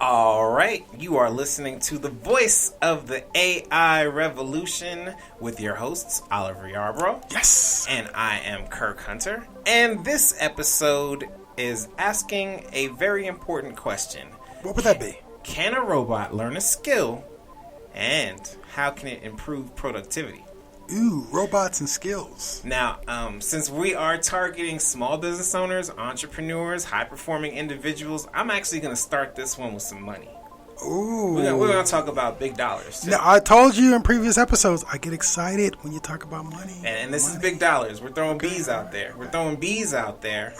All right, you are listening to the voice of the AI revolution with your hosts, Oliver Yarbrough. Yes. And I am Kirk Hunter. And this episode is asking a very important question. What would that be? Can a robot learn a skill? And how can it improve productivity? Ooh, robots and skills. Now, since we are targeting small business owners, entrepreneurs, high-performing individuals, I'm actually going to start this one with some money. Ooh. We're going to talk about big dollars, too. Now, I told you in previous episodes, I get excited when you talk about money. And this is big dollars. We're throwing bees out there.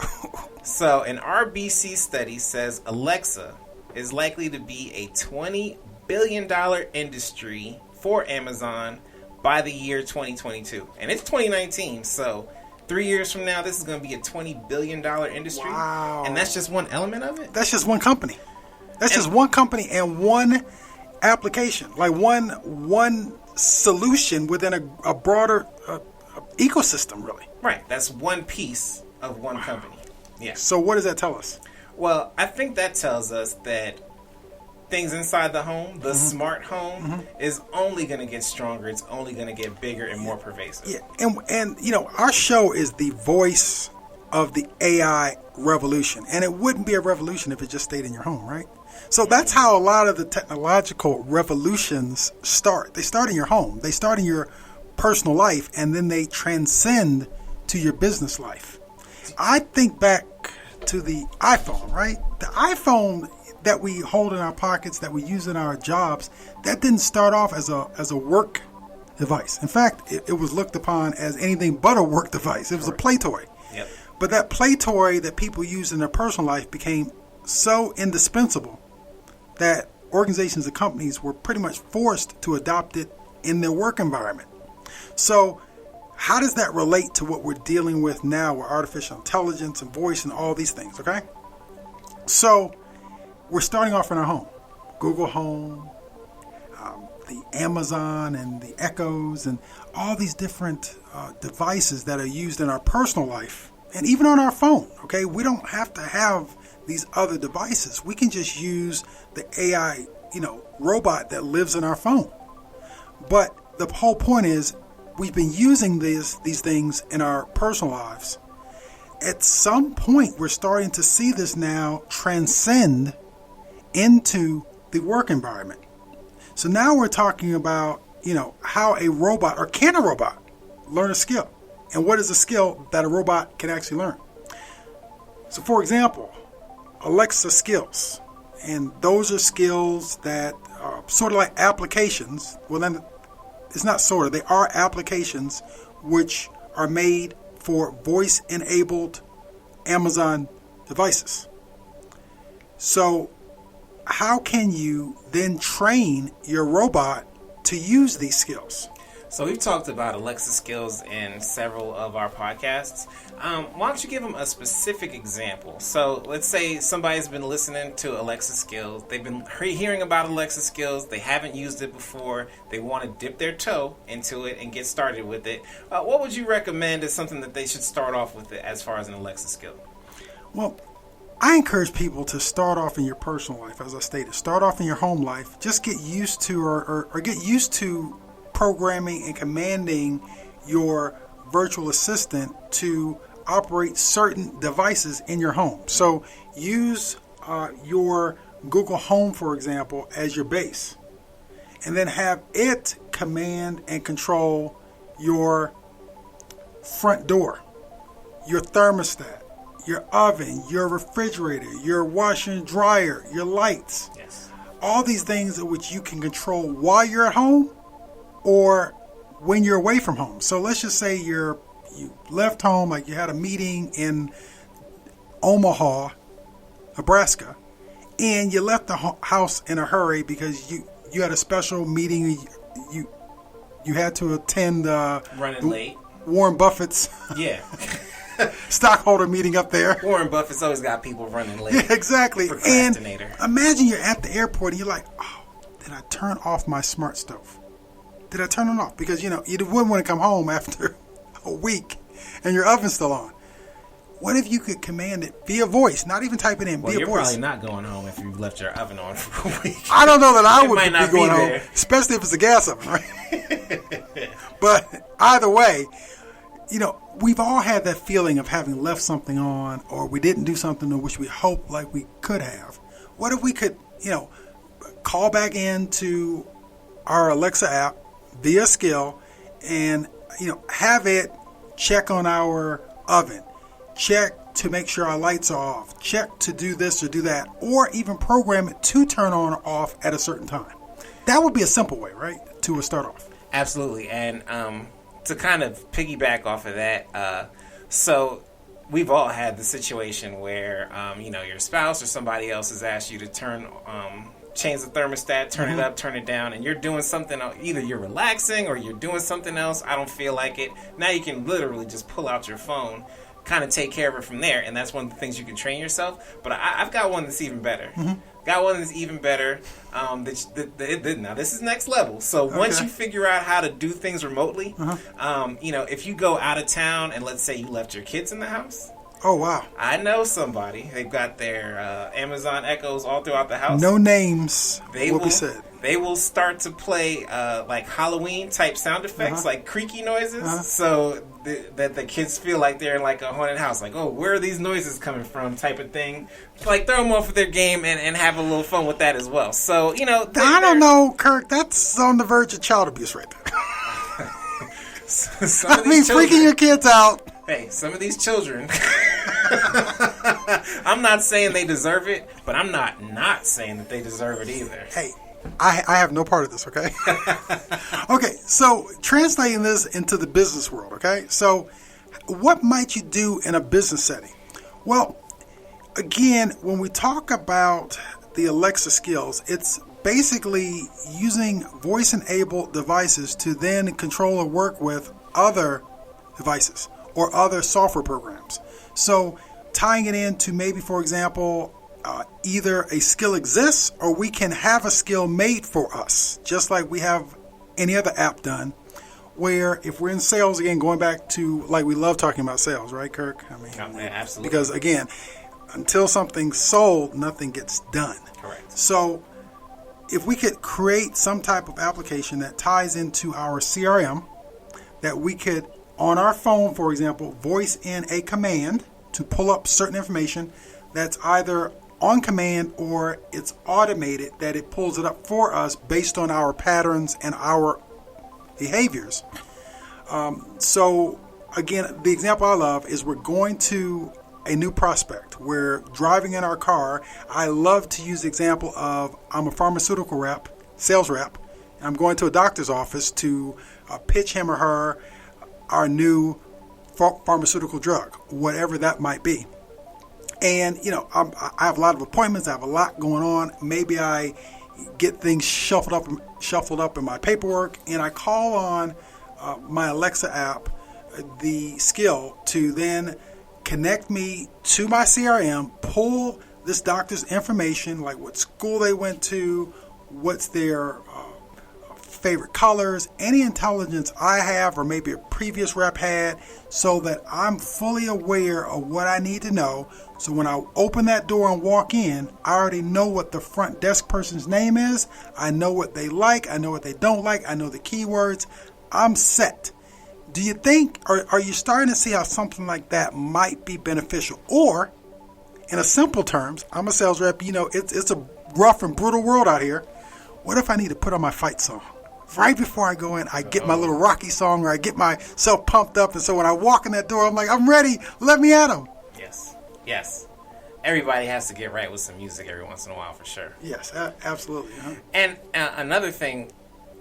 So, an RBC study says Alexa is likely to be a $20 billion industry for Amazon by the year 2022. And it's 2019, so 3 years from now, this is going to be a $20 billion industry. Wow. And that's just one element of it? That's just one company. That's just one company and one application. Like one solution within a broader ecosystem, really. Right. That's one piece of one company. Yeah. So what does that tell us? Well, I think that tells us that things inside the home, the smart home, is only going to get stronger. It's only going to get bigger and more pervasive. Yeah, and you know, our show is the voice of the AI revolution, and it wouldn't be a revolution if it just stayed in your home, right? So that's how a lot of the technological revolutions start. They start in your home. They start in your personal life, and then they transcend to your business life. I think back to the iPhone, right? The iPhone that we hold in our pockets, that we use in our jobs, that didn't start off as a work device. In fact, it was looked upon as anything but a work device. It was a play toy. Yep. But that play toy that people use in their personal life became so indispensable that organizations and companies were pretty much forced to adopt it in their work environment. So how does that relate to what we're dealing with now with artificial intelligence and voice and all these things, okay? So we're starting off in our home. Google Home, the Amazon and the Echoes and all these different devices that are used in our personal life and even on our phone, okay? We don't have to have these other devices. We can just use the AI, robot that lives in our phone. But the whole point is we've been using these things in our personal lives. At some point, we're starting to see this now transcend into the work environment. So now we're talking about, how a robot, or can a robot learn a skill? And what is a skill that a robot can actually learn? So for example, Alexa skills. And those are skills that are sort of like applications. Well, then it's not sort of, they are applications which are made for voice-enabled Amazon devices. So how can you then train your robot to use these skills? So we've talked about Alexa skills in several of our podcasts. Why don't you give them a specific example? So let's say somebody's been listening to Alexa skills. They've been hearing about Alexa skills. They haven't used it before. They want to dip their toe into it and get started with it. What would you recommend as something that they should start off with it as far as an Alexa skill? Well, I encourage people to start off in your personal life, as I stated. Start off in your home life. Just get used to or get used to programming and commanding your virtual assistant to operate certain devices in your home. So use your Google Home, for example, as your base. And then have it command and control your front door, your thermostat, your oven, your refrigerator, your washer and dryer, your lights. Yes. All these things in which you can control while you're at home or when you're away from home. So let's just say you left home, like you had a meeting in Omaha, Nebraska, and you left the house in a hurry because you had a special meeting. You had to attend running late. Warren Buffett's stockholder meeting up there. Warren Buffett's always got people running late. Yeah, exactly. And Procrastinator. imagine you're at the airport and you're like, oh, did I turn off my smart stove? Did I turn it off? Because, you wouldn't want to come home after a week and your oven's still on. What if you could command it via voice, not even type it in, Well, via you're voice? probably not going home if you've left your oven on for a week. I don't know that I It would might be not going be home, there. especially if it's a gas oven, right? But either way, we've all had that feeling of having left something on, or we didn't do something in which we hoped like we could have. What if we could, call back into our Alexa app via skill and, have it check on our oven, check to make sure our lights are off, check to do this or do that, or even program it to turn on or off at a certain time. That would be a simple way, right, to start off. Absolutely. And to kind of piggyback off of that, so we've all had the situation where, your spouse or somebody else has asked you to change the thermostat, turn it up, turn it down, and you're doing something, either you're relaxing or you're doing something else, I don't feel like it. Now you can literally just pull out your phone, kind of take care of it from there, and that's one of the things you can train yourself. But I've got one that's even better. Got one that's even better. Now this is next level. So once you figure out how to do things remotely, if you go out of town and let's say you left your kids in the house. Oh, wow. I know somebody. They've got their Amazon Echoes all throughout the house. No names will be said. They will start to play like Halloween type sound effects, like creaky noises, so that the kids feel like they're in like a haunted house. Like, oh, where are these noises coming from? Type of thing. Like throw them off of their game and have a little fun with that as well. So I don't know, Kirk. That's on the verge of child abuse right there. Freaking your kids out. Hey, some of these children. I'm not saying they deserve it, but I'm not saying that they deserve it either. Hey, I have no part of this, okay? Okay, so translating this into the business world, okay? So what might you do in a business setting? Well, again, when we talk about the Alexa skills, it's basically using voice-enabled devices to then control or work with other devices or other software programs. So tying it into maybe, for example, either a skill exists or we can have a skill made for us, just like we have any other app done, where if we're in sales, again, going back to, like, we love talking about sales, right, Kirk? I mean, absolutely. Because, again, until something's sold, nothing gets done. Correct. So if we could create some type of application that ties into our CRM, that we could, on our phone, for example, voice in a command to pull up certain information that's either on command or it's automated, that it pulls it up for us based on our patterns and our behaviors. So again, the example I love is we're going to a new prospect. We're driving in our car. I love to use the example of I'm a pharmaceutical rep, sales rep, and I'm going to a doctor's office to pitch him or her our new pharmaceutical drug, whatever that might be. And, I have a lot of appointments. I have a lot going on. Maybe I get things shuffled up in my paperwork, and I call on my Alexa app, the skill, to then connect me to my CRM, pull this doctor's information, like what school they went to, what's their favorite colors, any intelligence I have or maybe a previous rep had, so that I'm fully aware of what I need to know. So when I open that door and walk in, I already know what the front desk person's name is. I know what they like. I know what they don't like. I know the keywords. I'm set. Do you think, or are you starting to see how something like that might be beneficial? Or, in a simple terms, I'm a sales rep, it's a rough and brutal world out here. What if I need to put on my fight song? Right before I go in, I get my little Rocky song, or I get myself pumped up, and so when I walk in that door, I'm like, I'm ready, let me at them. Yes. Everybody has to get right with some music every once in a while, for sure. Yes, absolutely. Huh? And another thing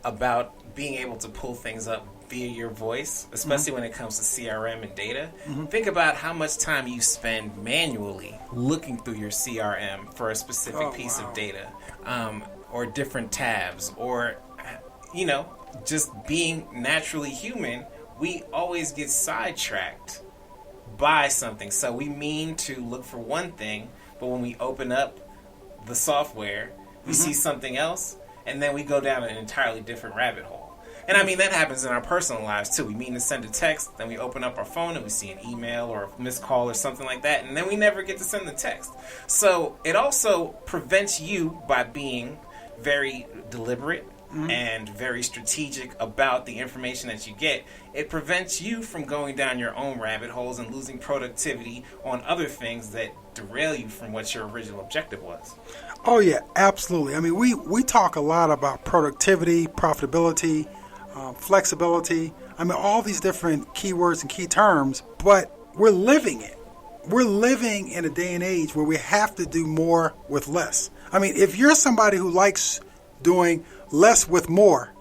about being able to pull things up via your voice, especially when it comes to CRM and data, think about how much time you spend manually looking through your CRM for a specific piece of data, or different tabs, or just being naturally human. We always get sidetracked by something. So we mean to look for one thing, but when we open up the software, we see something else, and then we go down an entirely different rabbit hole. And I mean, that happens in our personal lives too. We mean to send a text, then we open up our phone and we see an email or a missed call or something like that, and then we never get to send the text. So it also prevents you by being very deliberate and very strategic about the information that you get. It prevents you from going down your own rabbit holes and losing productivity on other things that derail you from what your original objective was. Oh yeah, absolutely. I mean, we talk a lot about productivity, profitability, flexibility. I mean, all these different keywords and key terms, but we're living it. We're living in a day and age where we have to do more with less. I mean, if you're somebody who likes doing less with more,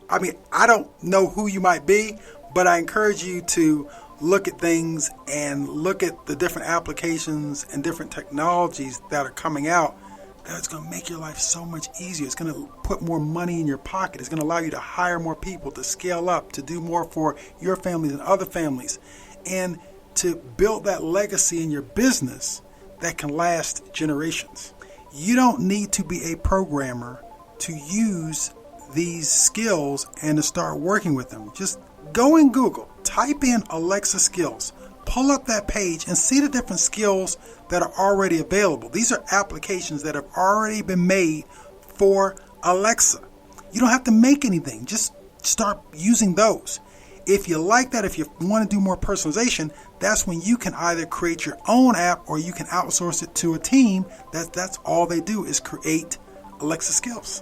I mean, I don't know who you might be, but I encourage you to look at things and look at the different applications and different technologies that are coming out. That's going to make your life so much easier. It's going to put more money in your pocket. It's going to allow you to hire more people, to scale up, to do more for your families and other families, and to build that legacy in your business that can last generations. You don't need to be a programmer to use these skills and to start working with them. Just go in Google, type in Alexa skills, pull up that page and see the different skills that are already available. These are applications that have already been made for Alexa. You don't have to make anything. Just start using those. If you like that, if you want to do more personalization, that's when you can either create your own app or you can outsource it to a team. That's all they do is create Alexa skills.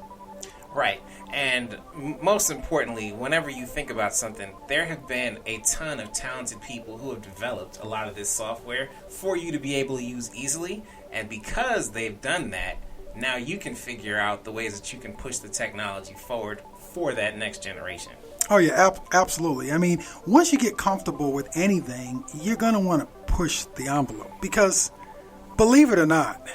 Right. And most importantly, whenever you think about something, there have been a ton of talented people who have developed a lot of this software for you to be able to use easily. And because they've done that, now you can figure out the ways that you can push the technology forward for that next generation. Oh, yeah, absolutely. I mean, once you get comfortable with anything, you're going to want to push the envelope. Because, believe it or not,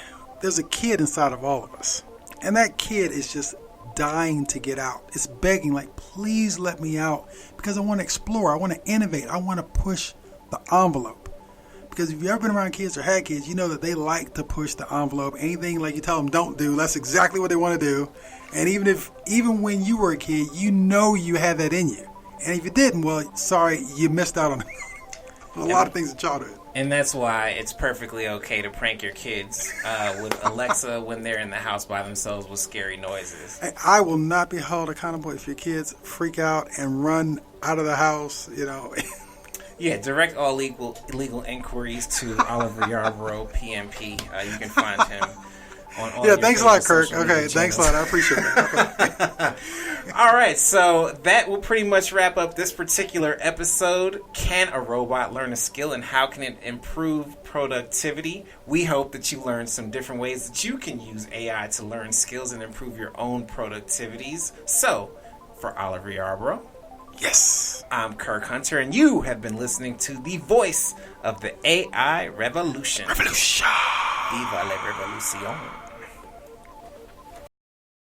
there's a kid inside of all of us. And that kid is just dying to get out. It's begging, like, please let me out. Because I want to explore. I want to innovate. I want to push the envelope. Because if you've ever been around kids or had kids, you know that they like to push the envelope. Anything like you tell them don't do, that's exactly what they want to do. And even when you were a kid, you know you had that in you. And if you didn't, well, sorry, you missed out on a lot of things in childhood. And that's why it's perfectly okay to prank your kids with Alexa when they're in the house by themselves with scary noises. I will not be held accountable if your kids freak out and run out of the house, you know. Yeah, direct all legal inquiries to Oliver Yarborough, PMP. You can find him on all your thanks a lot, Kirk. social Okay, media thanks a channels. lot. I appreciate that. Okay. All right, so that will pretty much wrap up this particular episode. Can a robot learn a skill, and how can it improve productivity? We hope that you learned some different ways that you can use AI to learn skills and improve your own productivities. So, for Oliver Yarborough, Yes. I'm Kirk Hunter, and you have been listening to the voice of the AI revolution. Revolution. Viva la revolution.